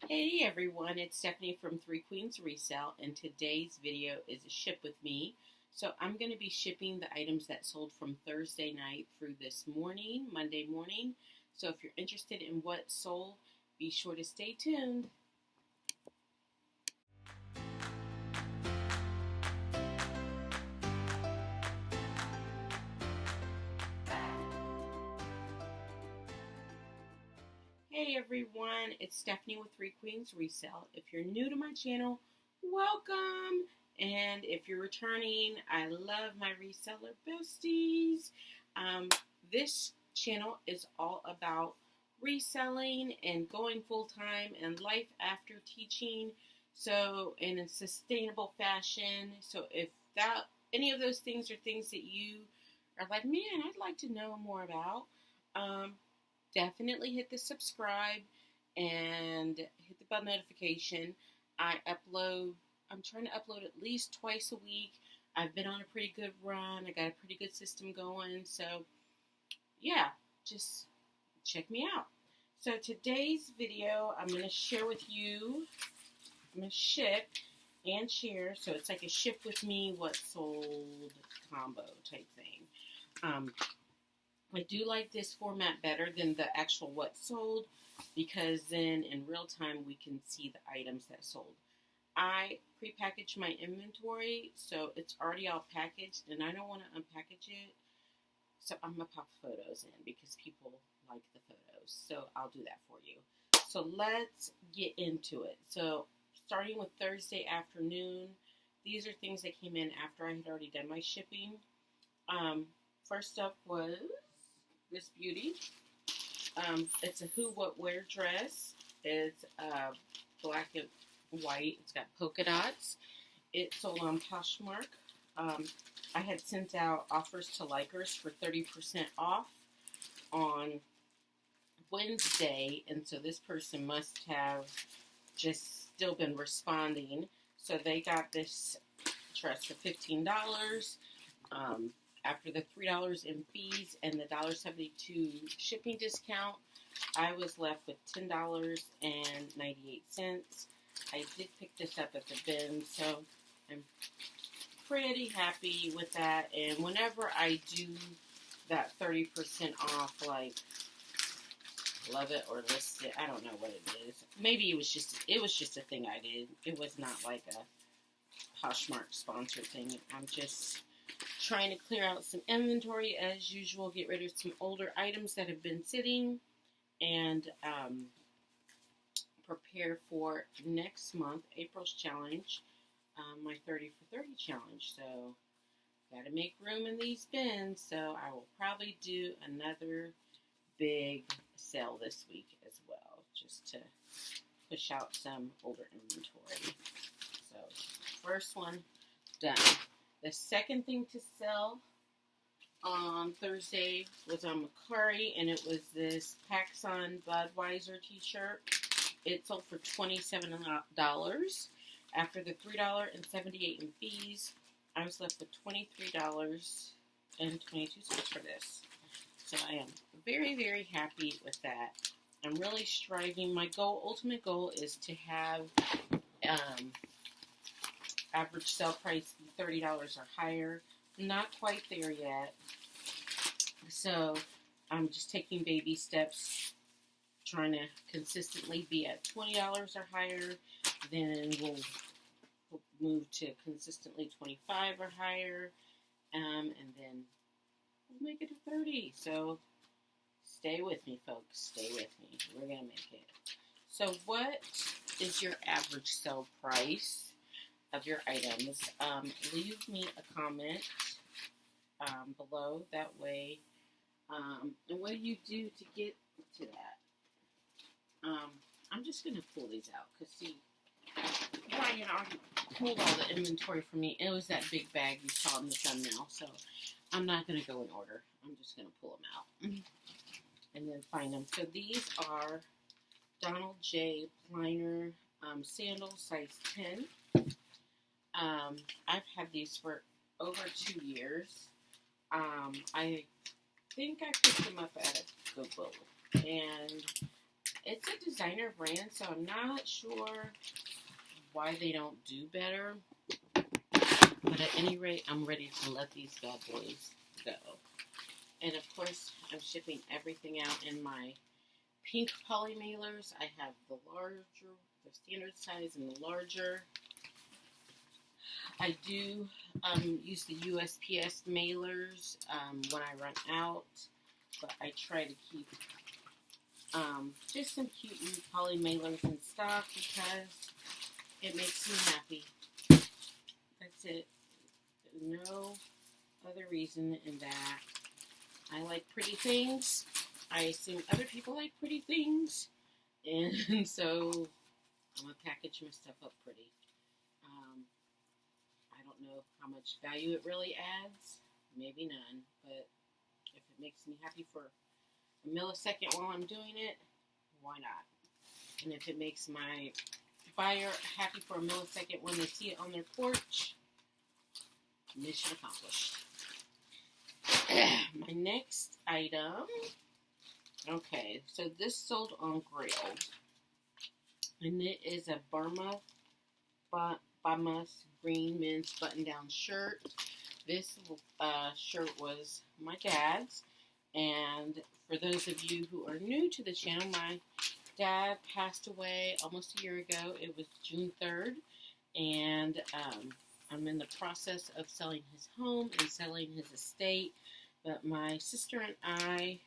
Hey everyone, it's Stephanie from Three Queens Resale, and today's video is a ship with me. So I'm going to be shipping the items that sold from Thursday night through this morning, Monday morning. So if you're interested in what sold, be sure to stay tuned. Hey everyone, it's Stephanie with Three Queens Resale. If you're new to my channel, welcome. And if you're returning, I love my reseller besties. This channel is all about reselling and going full-time and life after teaching, so in a sustainable fashion. So if any of those things are things that you are like, man, I'd like to know more about, definitely hit the subscribe and hit the bell notification. I'm trying to upload at least twice a week. I've been on a pretty good run. I got a pretty good system going. So yeah, just check me out. So today's video, I'm going to share with you, I'm going to ship and share. So it's like a ship with me, what sold combo type thing. I do like this format better than the actual what sold, because then in real time we can see the items that sold. I prepackaged my inventory, so it's already all packaged, and I don't want to unpackage it. So I'm going to pop photos in because people like the photos. So I'll do that for you. So let's get into it. So starting with Thursday afternoon, these are things that came in after I had already done my shipping. First up was this beauty. It's a who, what, where dress. It's black and white. It's got polka dots. It sold on Poshmark. I had sent out offers to likers for 30% off on Wednesday, and so this person must have just still been responding. So they got this dress for $15. After the $3 in fees and the $1.72 shipping discount, I was left with $10.98. I did pick this up at the bin, so I'm pretty happy with that. And whenever I do that 30% off, like love it or list it, I don't know what it is. Maybe it was just a thing I did. It was not like a Poshmark sponsored thing. I'm just trying to clear out some inventory as usual, get rid of some older items that have been sitting, and prepare for next month, April's challenge, my 30 for 30 challenge. So got to make room in these bins, so I will probably do another big sale this week as well, just to push out some older inventory. So first one done. The second thing to sell on Thursday was on Macari, and it was this Pacsun Budweiser t-shirt. It sold for $27. After the $3.78 in fees, I was left with $23.22 for this. So I am very, very happy with that. I'm really striving. My ultimate goal is to have average sale price $30 or higher. Not quite there yet. So I'm just taking baby steps, trying to consistently be at $20 or higher. Then we'll move to consistently 25 or higher. And then we'll make it to 30. So stay with me, folks. Stay with me. We're going to make it. So what is your average sale price of your items? Leave me a comment below. That way, and what do you do to get to that? I'm just going to pull these out because, see, Brian already pulled all the inventory for me. It was that big bag you saw in the thumbnail, so I'm not going to go in order. I'm just going to pull them out and then find them. So these are Donald J. Pliner sandals, size 10. I've had these for over 2 years. I think I picked them up at a Goodwill, and it's a designer brand, so I'm not sure why they don't do better. But at any rate, I'm ready to let these bad boys go. And of course, I'm shipping everything out in my pink poly mailers. I have the larger, the standard size, and the larger. I do use the USPS mailers when I run out, but I try to keep just some cute new poly mailers in stock because it makes me happy. That's it. No other reason in that. I like pretty things. I assume other people like pretty things, and so I'm gonna package my stuff up pretty. I don't know how much value it really adds. Maybe none, but if it makes me happy for a millisecond while I'm doing it, why not? And if it makes my buyer happy for a millisecond when they see it on their porch, mission accomplished. My next item, okay, so this sold on Grail, and it is a Burma Bamas green men's button-down shirt. This shirt was my dad's, and for those of you who are new to the channel, my dad passed away almost a year ago. It was June 3rd, and I'm in the process of selling his home and selling his estate, but my sister and I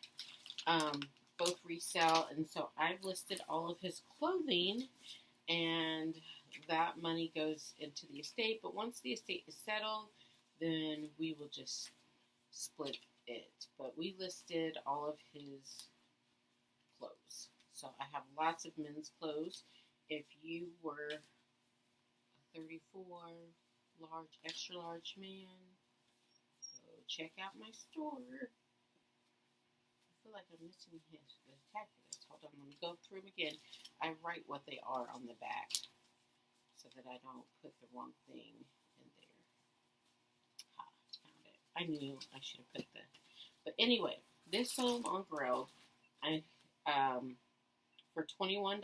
both resell, and so I've listed all of his clothing, and that money goes into the estate. But once the estate is settled, then we will just split it. But we listed all of his clothes. So I have lots of men's clothes. If you were a 34 large, extra large man, go check out my store. I feel like I'm missing the tag for this. Hold on, let me go through them again. I write what they are on the back so that I don't put the wrong thing in there. Ha, found it. I knew I should have put the. But anyway, this sold on Grail. For $21.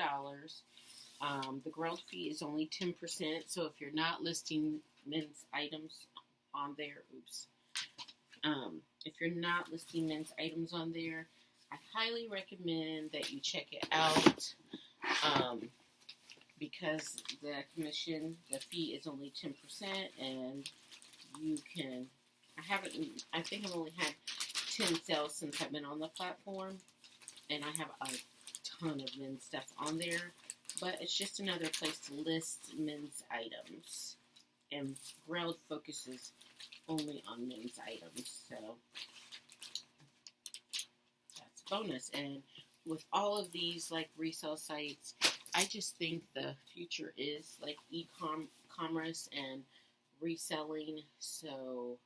The Grail fee is only 10%. So if you're not listing men's items on there, if you're not listing men's items on there, I highly recommend that you check it out. Because the fee is only 10%, and you can, I think I've only had 10 sales since I've been on the platform, and I have a ton of men's stuff on there, but it's just another place to list men's items, and Grail focuses only on men's items, so that's a bonus. And with all of these like resale sites, I just think the future is like e-commerce and reselling, so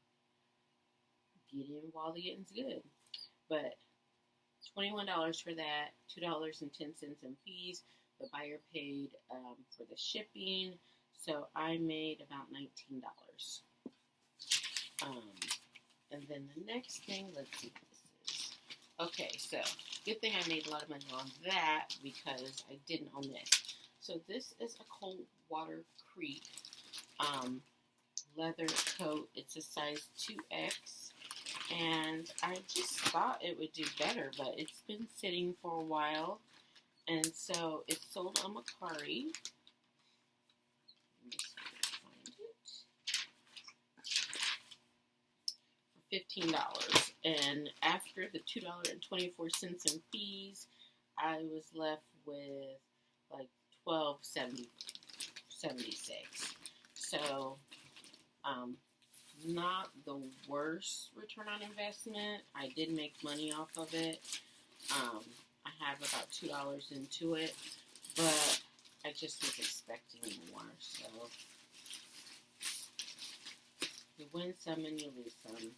get in while the getting's good. But $21 for that, $2.10 in fees. The buyer paid for the shipping, so I made about $19. And then the next thing, let's see what this is. Okay, so good thing I made a lot of money on that because I didn't on this. So this is a cold water creep leather coat. It's a size 2X. And I just thought it would do better, but it's been sitting for a while. And so it's sold on Macari. Let me see if I can find it. For $15. And after the $2.24 in fees, I was left with like $12.76. So, not the worst return on investment. I did make money off of it. I have about $2 into it, but I just was expecting more. So you win some and you lose some.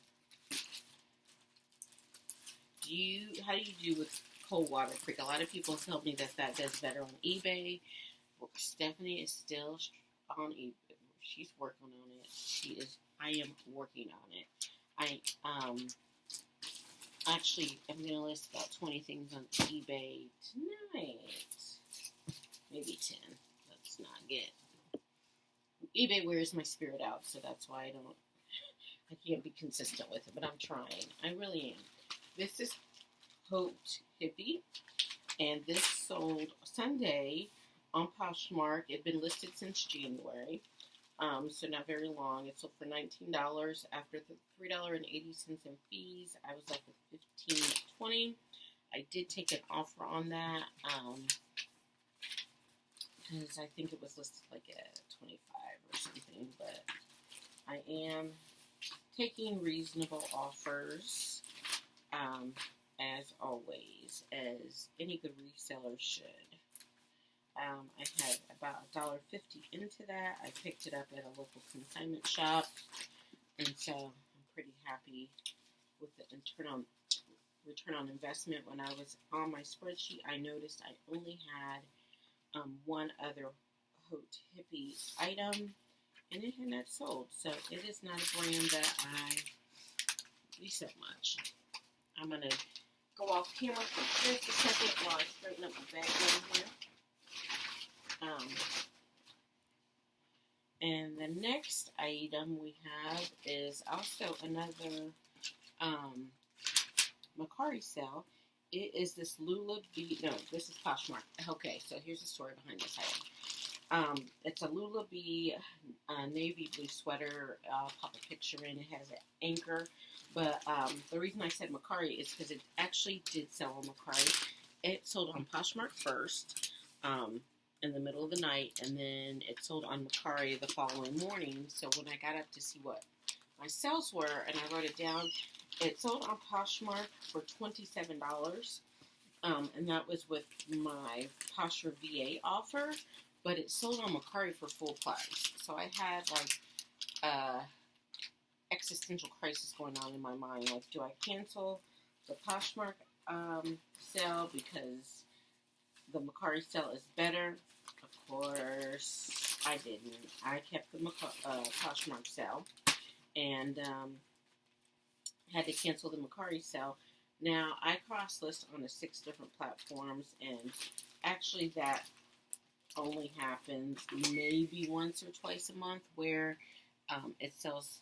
How do you do with cold water creek? A lot of people tell me that does better on eBay. Stephanie is still on eBay. She's working on it. I am working on it. Actually, I'm going to list about 20 things on eBay tonight. Maybe 10. Let's not get... eBay wears my spirit out, so that's why I can't be consistent with it, but I'm trying. I really am. This is Haute Hippie, and this sold Sunday on Poshmark. It had been listed since January, so not very long. It sold for $19 after the $3.80 in fees. I was left with $15.20. I did take an offer on that because I think it was listed like at $25 or something, but I am taking reasonable offers, as always, as any good reseller should. I had about $1.50 into that. I picked it up at a local consignment shop, and so I'm pretty happy with the return on investment. When I was on my spreadsheet, I noticed I only had one other Haute Hippie item, and it had not sold. So it is not a brand that I resell much. I'm going to go off camera for just a second while I straighten up my bag down here. And the next item we have is also another Macari sale. It is this Lula Bee. No, this is Poshmark. Okay, so here's the story behind this item. It's a Lula Bee navy blue sweater. I'll pop a picture in. It has an anchor. But the reason I said Macari is because it actually did sell on Macari. It sold on Poshmark first in the middle of the night, and then it sold on Macari the following morning. So when I got up to see what my sales were, and I wrote it down, it sold on Poshmark for $27, and that was with my Poshmark VA offer, but it sold on Macari for full price. So I had like existential crisis going on in my mind. Like, do I cancel the Poshmark sale because the Macari sale is better? Of course, I didn't. I kept the Poshmark sale and had to cancel the Macari sale. Now, I cross-list on 6 different platforms, and actually that only happens maybe once or twice a month where it sells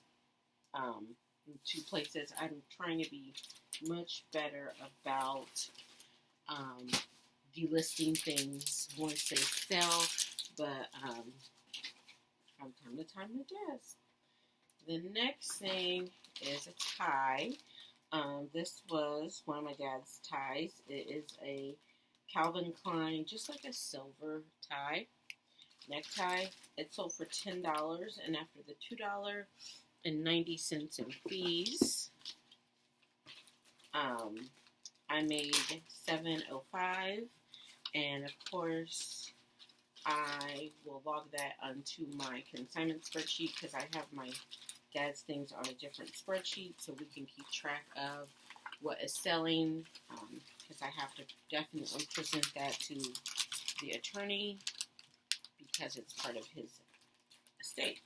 in 2 places. I'm trying to be much better about delisting things once they sell, but from time to time it does. The next thing is a tie. This was one of my dad's ties. It is a Calvin Klein, just like a silver tie, necktie. It sold for $10, and after the $2.90 in fees, I made $7.05, and of course I will log that onto my consignment spreadsheet because I have my dad's things on a different spreadsheet, so we can keep track of what is selling, because I have to definitely present that to the attorney because it's part of his estate.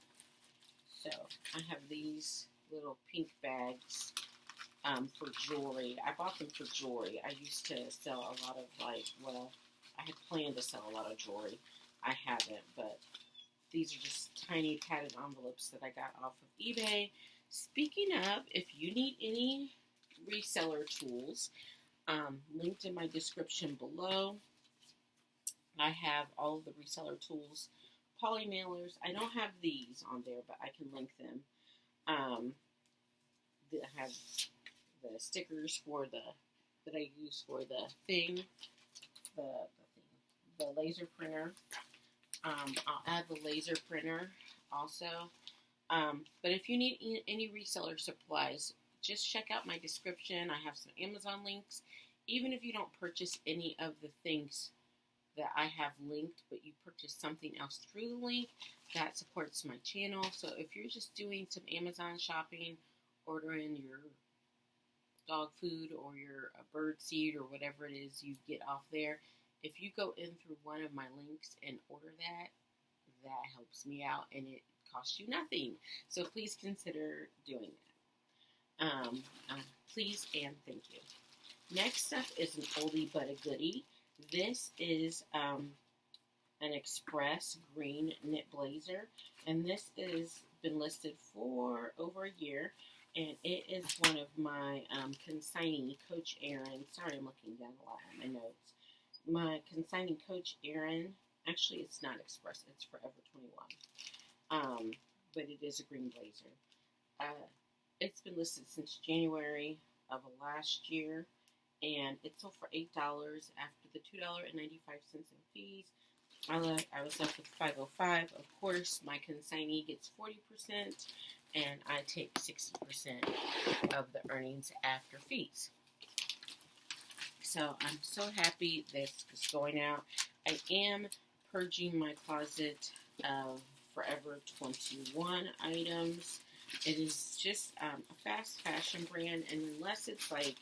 So I have these little pink bags for jewelry. I bought them for jewelry. I used to sell a lot of I had planned to sell a lot of jewelry. I haven't, but these are just tiny padded envelopes that I got off of eBay. Speaking of, if you need any reseller tools, linked in my description below, I have all of the reseller tools, poly mailers. I don't have these on there, but I can link them. I have the stickers for that I use for the thing, the laser printer. I'll add the laser printer also. But if you need any reseller supplies, just check out my description. I have some Amazon links. Even if you don't purchase any of the things that I have linked, but you purchase something else through the link, that supports my channel. So if you're just doing some Amazon shopping, ordering your dog food or your bird seed or whatever it is you get off there, if you go in through one of my links and order that helps me out, and it costs you nothing. So please consider doing Um, please and thank you. Next up is an oldie but a goodie. This is an express green knit blazer, and this has been listed for over a year, and it is one of my consignee, Coach Aaron. Sorry, I'm looking down a lot at my notes. My consignee, Coach Aaron. Actually, it's not express. It's Forever 21. But it is a green blazer. It's been listed since January of last year, and it sold for $8 after the $2.95 in fees. I was left with $5.05. Of course, my consignee gets 40%, and I take 60% of the earnings after fees. So I'm so happy this is going out. I am purging my closet of Forever 21 items. It is just a fast fashion brand, and unless it's like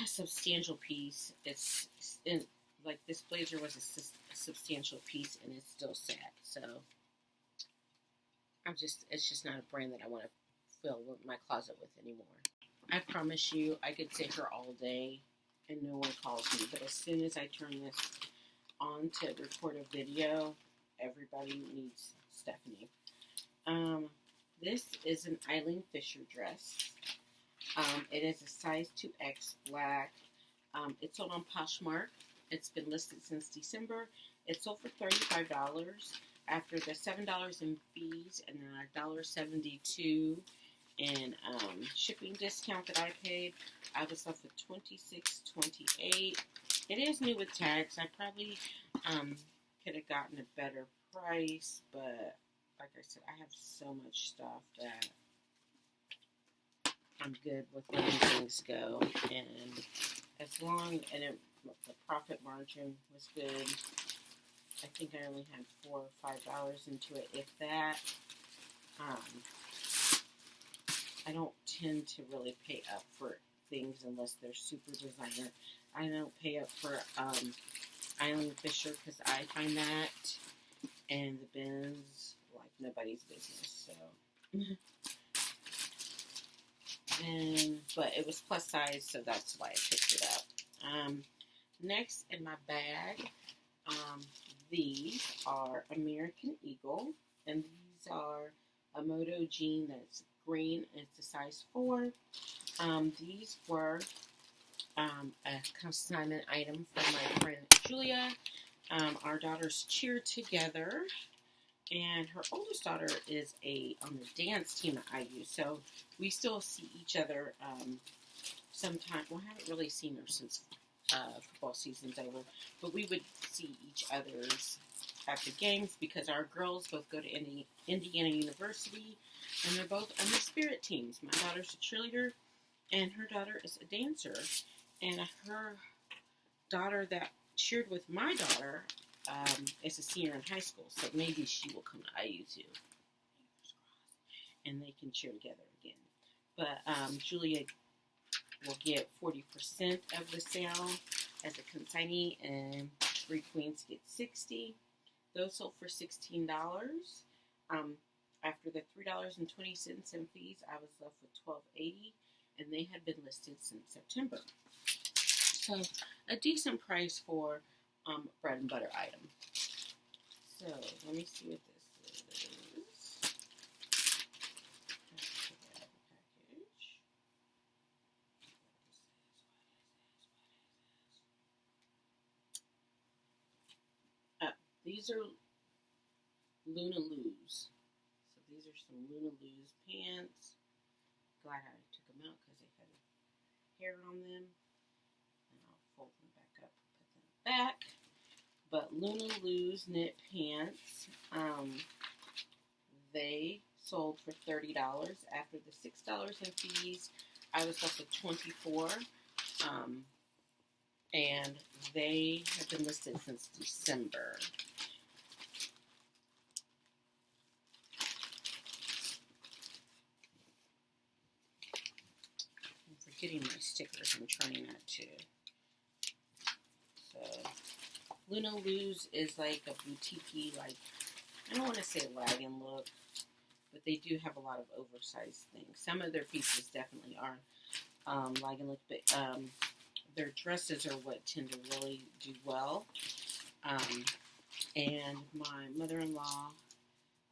a substantial piece, it's in, like this blazer was a substantial piece, and it's still sat. So it's just not a brand that I want to fill my closet with anymore. I promise you, I could sit here all day and no one calls me, but as soon as I turn this on to record a video, everybody needs Stephanie. This is an Eileen Fisher dress. It is a size 2X black. It's sold on Poshmark. It's been listed since December. It sold for $35 after the $7 in fees and then $1.72 in shipping discount that I paid. I was left with $26.28. It is new with tags. I probably could have gotten a better price, but like I said, I have so much stuff that I'm good with letting things go, and as long and the profit margin was good. I think I only had $4 or $5 into it, if that. I don't tend to really pay up for things unless they're super designer. I don't pay up for Eileen Fisher because I find that and the bins like nobody's business. So. But it was plus size, so that's why I picked it up. Next in my bag, these are American Eagle, and these are a Moto jean that's green, and it's a size 4. These were a consignment item from my friend Julia. Our daughters cheer together, and her oldest daughter is on the dance team at IU, so we still see each other sometime. Well, I haven't really seen her since football season's over, but we would see each other's at the games because our girls both go to Indiana University, and they're both on the spirit teams. My daughter's a cheerleader, and her daughter is a dancer, and her daughter that cheered with my daughter is a senior in high school, so maybe she will come to IU too, and they can cheer together again. But Julia will get 40% of the sale as a consignee, and Three Queens get 60. Those sold for $16. After the $3.20 in fees, I was left with $12.80, and they had been listed since September. So a decent price for bread and butter item. So let me see what this is. These are Luna Loos. So these are some Luna Loos pants. Glad I took them out because they had hair on them. And I'll fold them back up and put them back. But Luna Loos knit pants, they sold for $30. After the $6 in fees, I was left with $24. And they have been listed since December. I'm forgetting my stickers. I'm trying not to. So, Luna Loos is like a boutique-y, like, I don't want to say wagon look, but they do have a lot of oversized things. Some of their pieces definitely are like and look, but their dresses are what tend to really do well. And my mother-in-law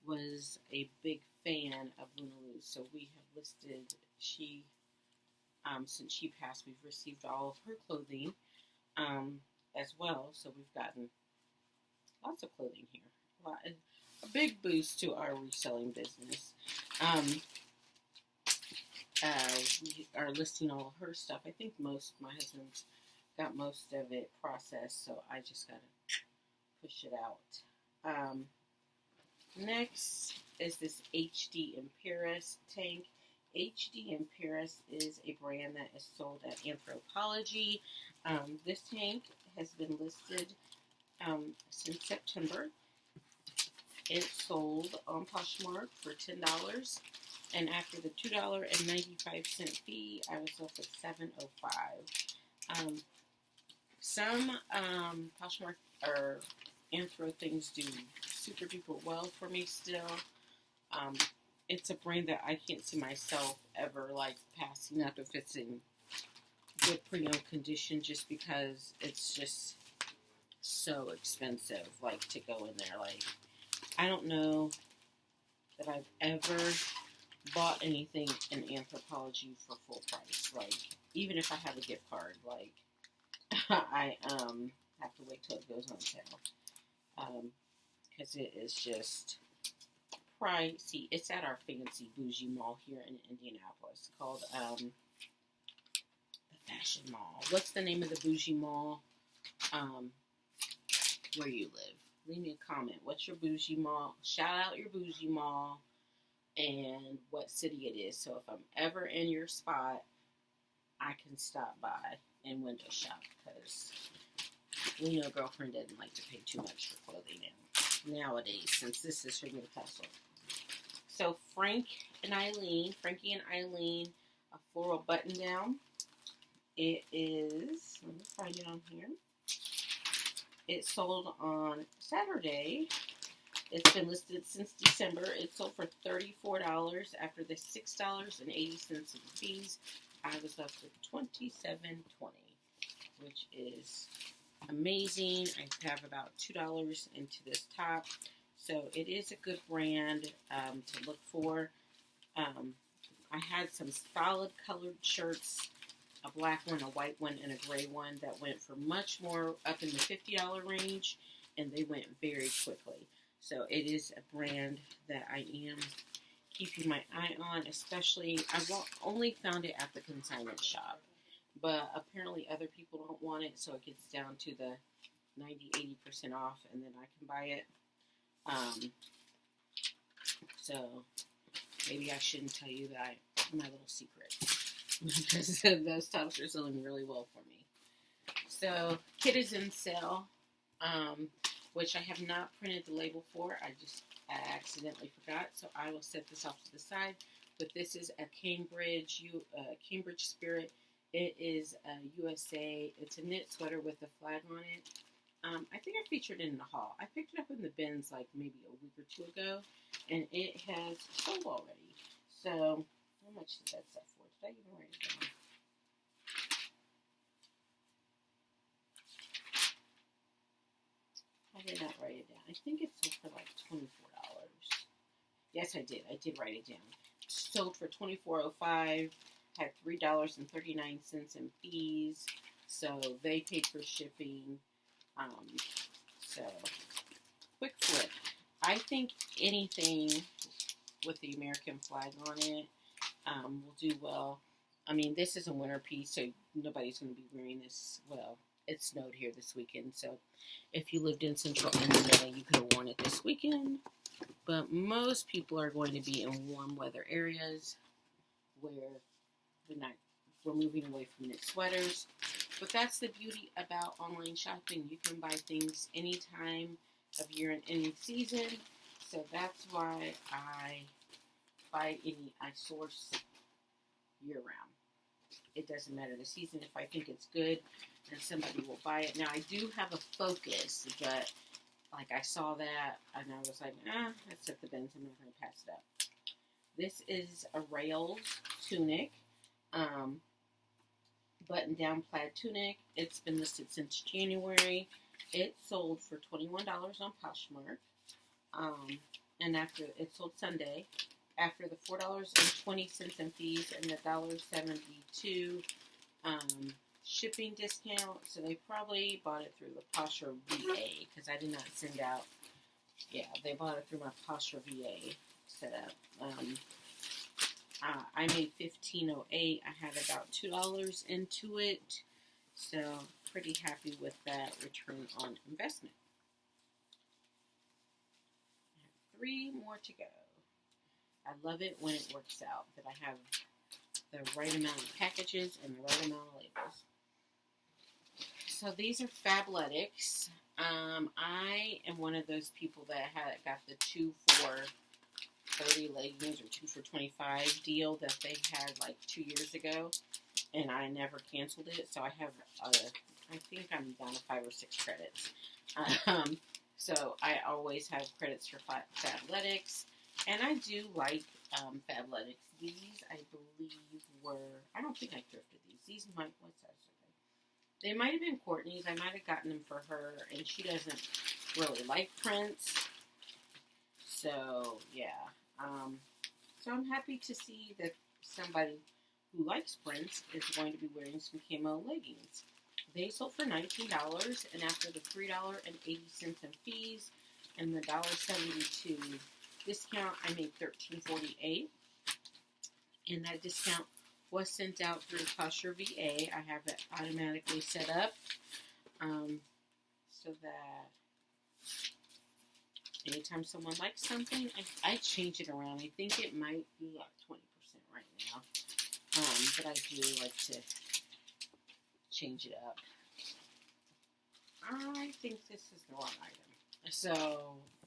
was a big fan of Luna Lou, so we have listed, since she passed, we've received all of her clothing as well, so we've gotten lots of clothing here. A big boost to our reselling business. We are listing all of her stuff. I think my husband's got most of it processed, so I just gotta push it out. Next is this HD in Paris tank. HD in Paris is a brand that is sold at Anthropologie. This tank has been listed since September. It sold on Poshmark for $10, and after the $2.95 fee, I was left with $7.05. Some Poshmark or Anthro things do super duper well for me still. It's a brand that I can't see myself ever like passing up if it's in good pre-owned condition, just because it's just so expensive, like, to go in there. Like, I don't know that I've ever bought anything in Anthropologie for full price. Like, even if I have a gift card, like, I have to wait till it goes on sale. Because it is just pricey. It's at our fancy bougie mall here in Indianapolis called the Fashion Mall. What's the name of the bougie mall where you live? Leave me a comment. What's your bougie mall? Shout out your bougie mall and what city it is. So if I'm ever in your spot, I can stop by and window shop, because we know girlfriend doesn't like to pay too much for clothing nowadays, since this is her new hustle. So Frankie and Eileen, a floral button down. It is, let me find it on here. It sold on Saturday. It's been listed since December. It sold for $34 after the $6.80 in fees. I was left with $27.20, which is amazing. I have about $2 into this top, so it is a good brand to look for. I had some solid colored shirts, a black one, a white one, and a gray one that went for much more, up in the $50 range, and they went very quickly. So it is a brand that I am keeping my eye on, especially, I've only found it at the consignment shop, but apparently other people don't want it, so it gets down to the 90-80% off, and then I can buy it. So maybe I shouldn't tell you that my little secret, because those tops are selling really well for me. So kit is in sale, which I have not printed the label for. I accidentally forgot, so I will set this off to the side. But this is a Cambridge Spirit. It is a USA. It's a knit sweater with a flag on it. I think I featured it in the haul. I picked it up in the bins like maybe a week or two ago, and it has sold already. So how much did that sell for? Did I even write it down? I did not write it down. I think it sold for like $24. Yes, I did. I did write it down. Sold for $24.05. Had $3.39 in fees. So they paid for shipping. So quick flip. I think anything with the American flag on it will do well. I mean, this is a winter piece, so nobody's going to be wearing this. Well, it snowed here this weekend, so if you lived in Central Indiana, you could have worn it this weekend. But most people are going to be in warm weather areas where we're moving away from knit sweaters. But that's the beauty about online shopping. You can buy things any time of year and any season. So that's why I buy I source year round. It doesn't matter the season. If I think it's good, then somebody will buy it. Now, I do have a Focus, but like I saw that and I was like, that's at the bins. I'm not going to pass it up. This is a rails tunic, button-down plaid tunic. It's been listed since January. It sold for $21 on Poshmark, and after it sold Sunday, after the $4.20 in fees and the $1.72 shipping discount. So they probably bought it through the Posher VA because I did not send out. Yeah, they bought it through my Posher VA setup. I made $15.08. I had about $2 into it, so pretty happy with that return on investment. I have 3 more to go. I love it when it works out that I have the right amount of packages and the right amount of labels. So these are Fabletics. I am one of those people that got the 2 for $30 leggings or 2 for $25 deal that they had like 2 years ago, and I never canceled it. So I have, I think I'm down to 5 or 6 credits. So I always have credits for Fabletics, and I do like Fabletics. These, I believe, were, I don't think I thrifted these. These might, what size are they? They might have been Courtney's. I might have gotten them for her, and she doesn't really like prints. So, yeah. So I'm happy to see that somebody who likes prints is going to be wearing some camo leggings. They sold for $19, and after the $3.80 in fees and the $1.72 discount, I made $13.48. And that discount was sent out through Posher VA. I have it automatically set up so that anytime someone likes something, I change it around. I think it might be like 20% right now. But I do like to change it up. I think this is the wrong item. So,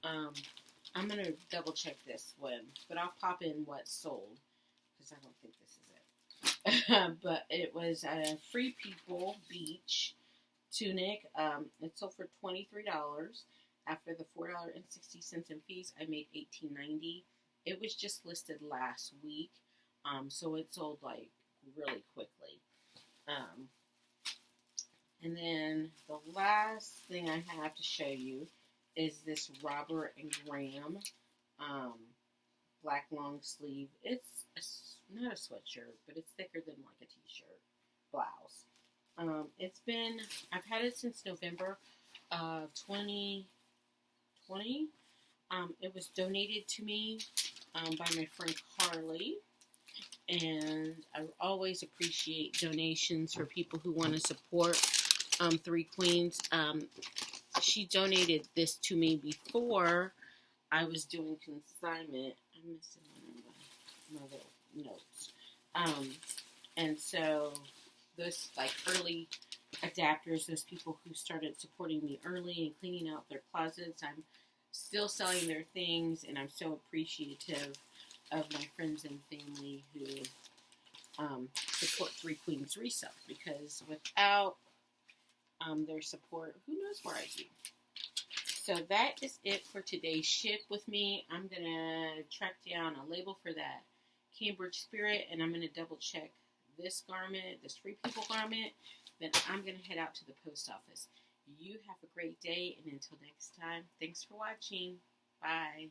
I'm going to double check this one. But I'll pop in what sold, because I don't think this is it. But it was a Free People Beach tunic. It sold for $23. After the $4.60 in fees, I made $18.90. It was just listed last week, so it sold like really quickly. And then the last thing I have to show you is this Robert and Graham black long sleeve. It's not a sweatshirt, but it's thicker than like a t-shirt blouse. I've had it since November of 2020. It was donated to me by my friend Carly, and I always appreciate donations for people who want to support Three Queens. She donated this to me before I was doing consignment. I'm missing one of my little notes. And so those like early adapters, those people who started supporting me early and cleaning out their closets, I'm still selling their things, and I'm so appreciative of my friends and family who support Three Queens Resale, because without their support, who knows where I'd be. So that is it for today's ship with me. I'm going to track down a label for that Cambridge Spirit, and I'm going to double check this garment, this Free People garment. Then I'm going to head out to the post office. You have a great day, and until next time, thanks for watching. Bye.